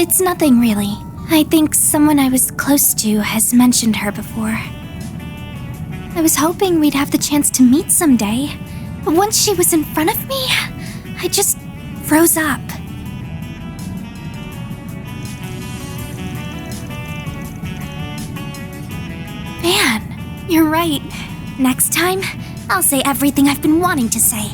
It's nothing really. I think someone I was close to has mentioned her before. I was hoping we'd have the chance to meet someday, but once she was in front of me, I just froze up. Man, you're right. Next time, I'll say everything I've been wanting to say.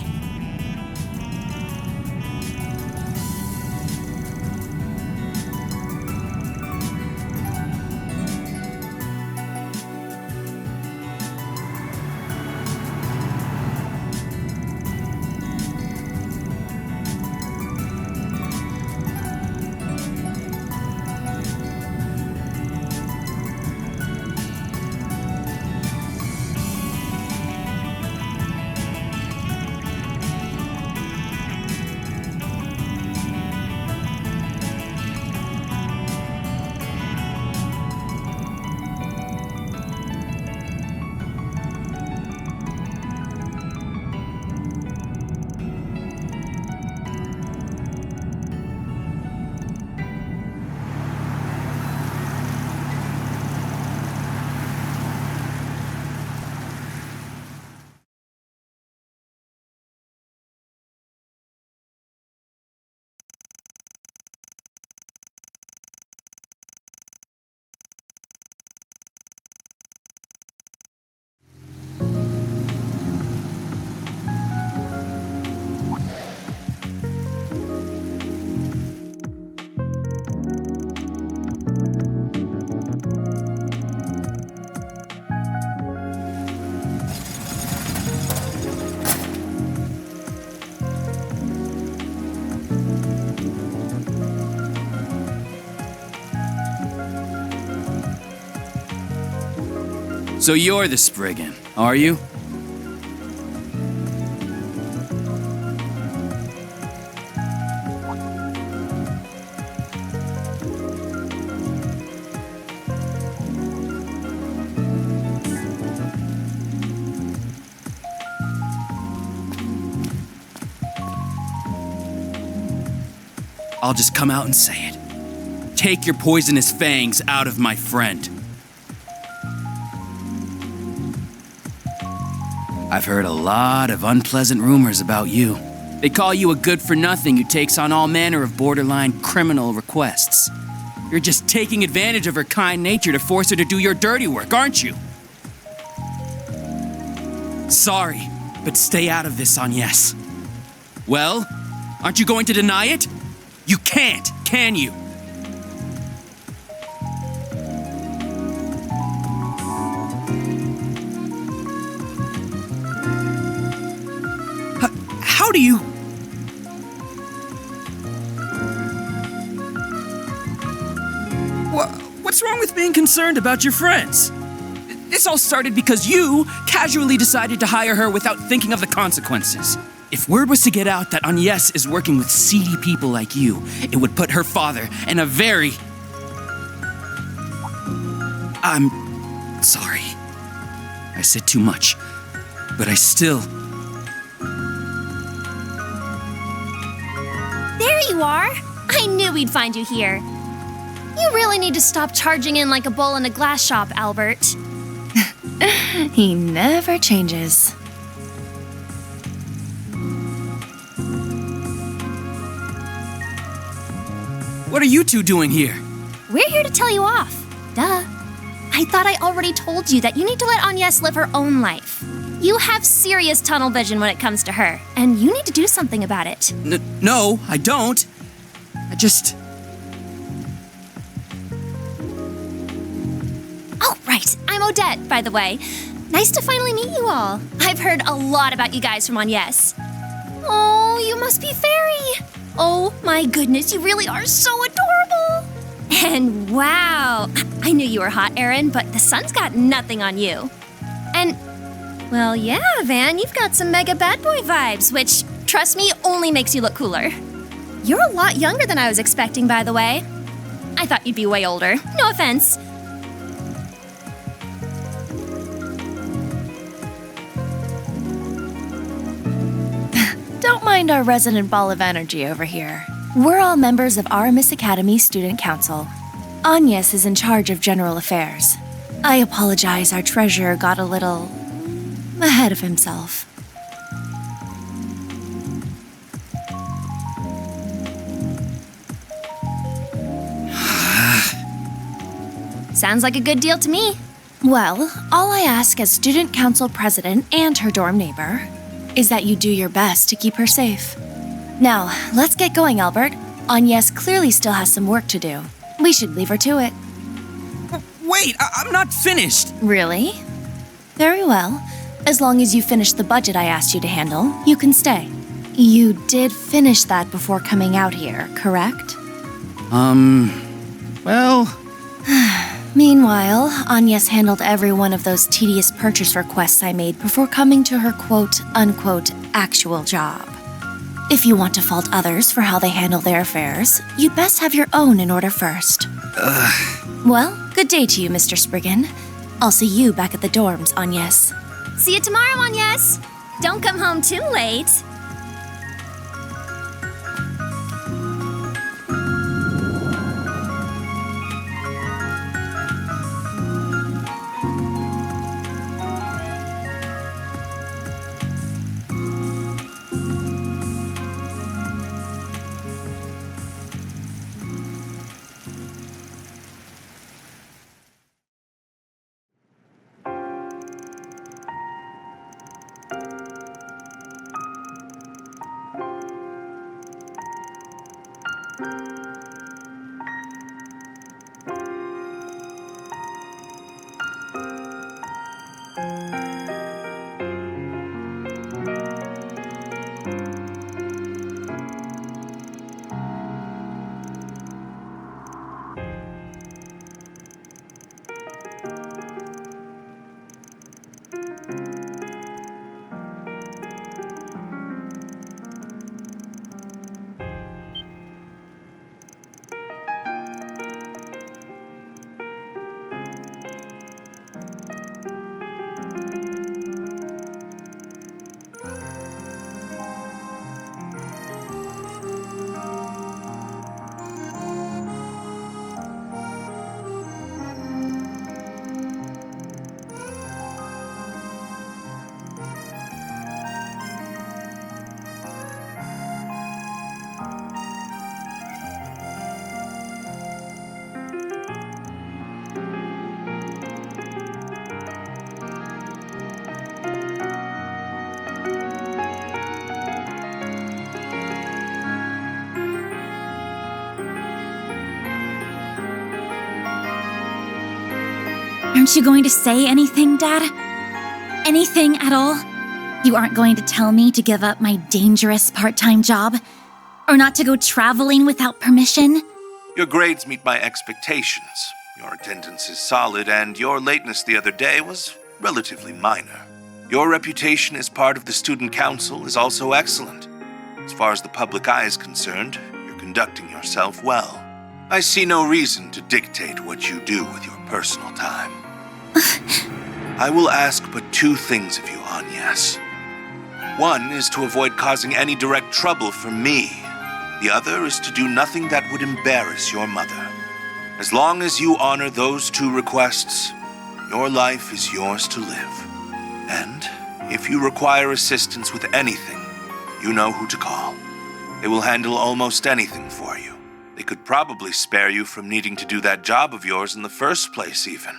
So you're the Spriggan, are you? I'll just come out and say it. Take your poisonous fangs out of my friend. I've heard a lot of unpleasant rumors about you. They call you a good-for-nothing who takes on all manner of borderline criminal requests. You're just taking advantage of her kind nature to force her to do your dirty work, aren't you? Sorry, but stay out of this, Agnes. Well, aren't you going to deny it? You can't, can you? How do you... What's wrong with being concerned about your friends? This all started because you casually decided to hire her without thinking of the consequences. If word was to get out that Agnes is working with seedy people like you, it would put her father in a very... I'm sorry. I said too much, but I still... There you are! I knew we'd find you here. You really need to stop charging in like a bull in a glass shop, Albert. He never changes. What are you two doing here? We're here to tell you off. Duh. I thought I already told you that you need to let Agnes live her own life. You have serious tunnel vision when it comes to her, and you need to do something about it. No, I don't. I just... Oh, right. I'm Odette, by the way. Nice to finally meet you all. I've heard a lot about you guys from Agnes. Oh, you must be Fairy. Oh my goodness, you really are so adorable. And wow, I knew you were hot, Erin, but the sun's got nothing on you. And, well, yeah, Van, you've got some mega bad boy vibes, which, trust me, only makes you look cooler. You're a lot younger than I was expecting, by the way. I thought you'd be way older. No offense. Don't mind our resident ball of energy over here. We're all members of Aramis Academy Student Council. Agnes is in charge of general affairs. I apologize, our treasurer got a little ahead of himself. Sounds like a good deal to me. Well, all I ask as student council president and her dorm neighbor is that you do your best to keep her safe. Now, let's get going, Albert. Agnes clearly still has some work to do. We should leave her to it. Wait, I'm not finished. Really? Very well. As long as you finish the budget I asked you to handle, you can stay. You did finish that before coming out here, correct? Well... Meanwhile, Agnes handled every one of those tedious purchase requests I made before coming to her quote-unquote actual job. If you want to fault others for how they handle their affairs, you'd best have your own in order first. Well, good day to you, Mr. Spriggan. I'll see you back at the dorms, Agnes. See you tomorrow, Agnes. Don't come home too late. Aren't you going to say anything, Dad? Anything at all? You aren't going to tell me to give up my dangerous part-time job? Or not to go traveling without permission? Your grades meet my expectations. Your attendance is solid, and your lateness the other day was relatively minor. Your reputation as part of the student council is also excellent. As far as the public eye is concerned, you're conducting yourself well. I see no reason to dictate what you do with your personal time. I will ask but two things of you, Agnes. One is to avoid causing any direct trouble for me. The other is to do nothing that would embarrass your mother. As long as you honor those two requests, your life is yours to live. And if you require assistance with anything, you know who to call. They will handle almost anything for you. They could probably spare you from needing to do that job of yours in the first place, even.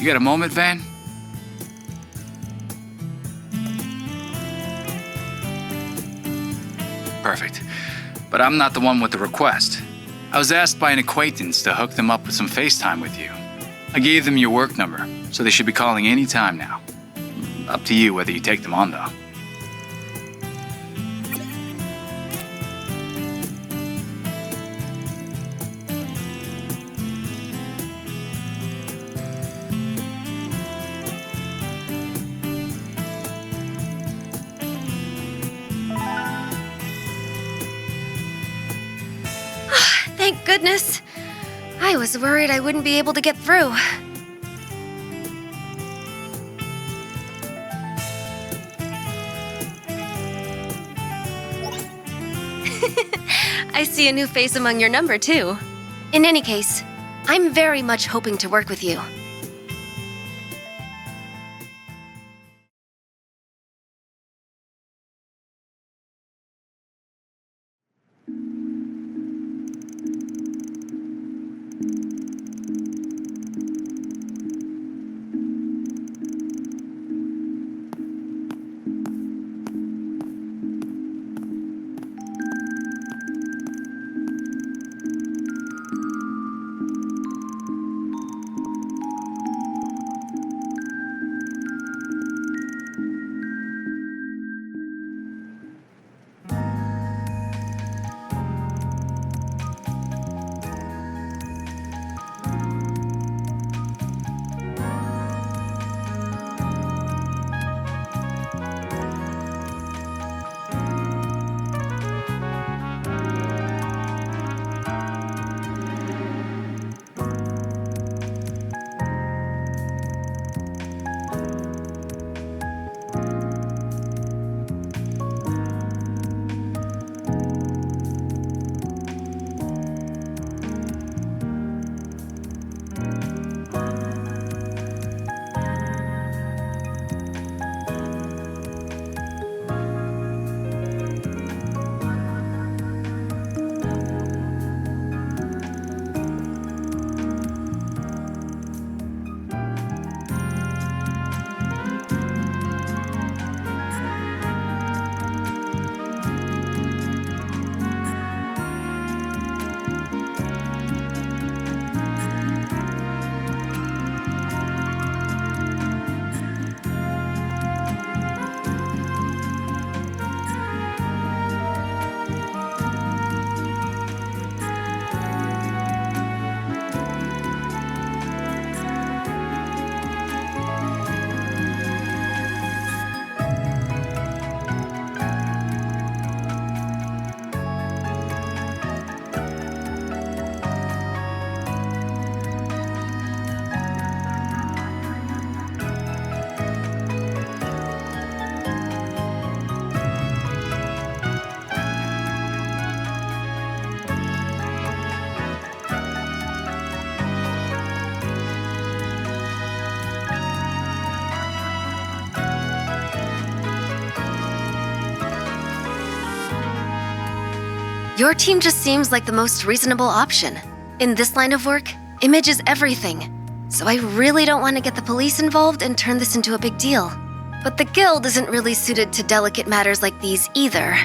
You got a moment, Van? Perfect. But I'm not the one with the request. I was asked by an acquaintance to hook them up with some FaceTime with you. I gave them your work number, so they should be calling any time now. Up to you whether you take them on, though. Thank goodness. I was worried I wouldn't be able to get through. I see a new face among your number, too. In any case, I'm very much hoping to work with you. Your team just seems like the most reasonable option. In this line of work, image is everything. So I really don't want to get the police involved and turn this into a big deal. But the guild isn't really suited to delicate matters like these either.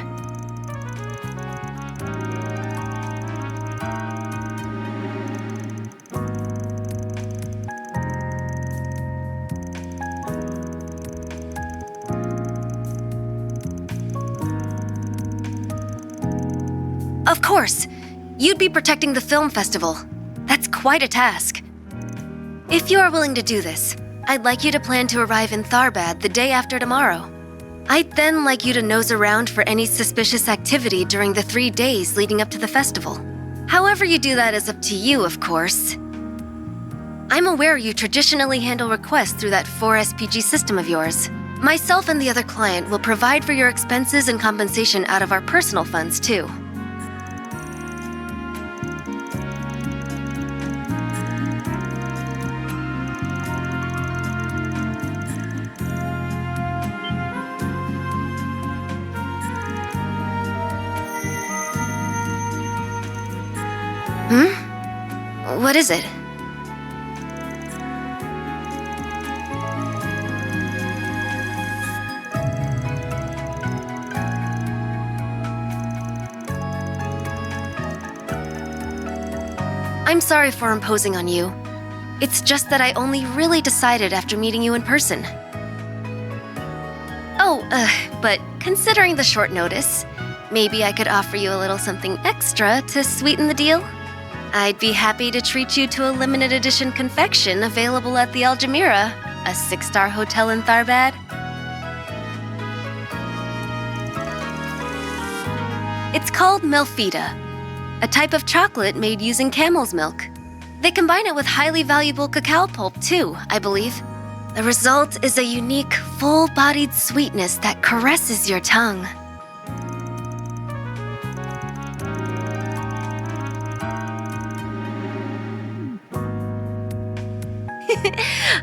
Of course, you'd be protecting the film festival. That's quite a task. If you are willing to do this, I'd like you to plan to arrive in Tharbad the day after tomorrow. I'd then like you to nose around for any suspicious activity during the 3 days leading up to the festival. However you do that is up to you, of course. I'm aware you traditionally handle requests through that 4SPG system of yours. Myself and the other client will provide for your expenses and compensation out of our personal funds, too. What is it? I'm sorry for imposing on you. It's just that I only really decided after meeting you in person. But considering the short notice, maybe I could offer you a little something extra to sweeten the deal? I'd be happy to treat you to a limited edition confection available at the Altamira, a 6-star hotel in Tharbad. It's called Melfita, a type of chocolate made using camel's milk. They combine it with highly valuable cacao pulp too, I believe. The result is a unique, full-bodied sweetness that caresses your tongue.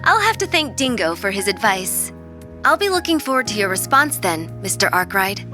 I'll have to thank Dingo for his advice. I'll be looking forward to your response then, Mr. Arkwright.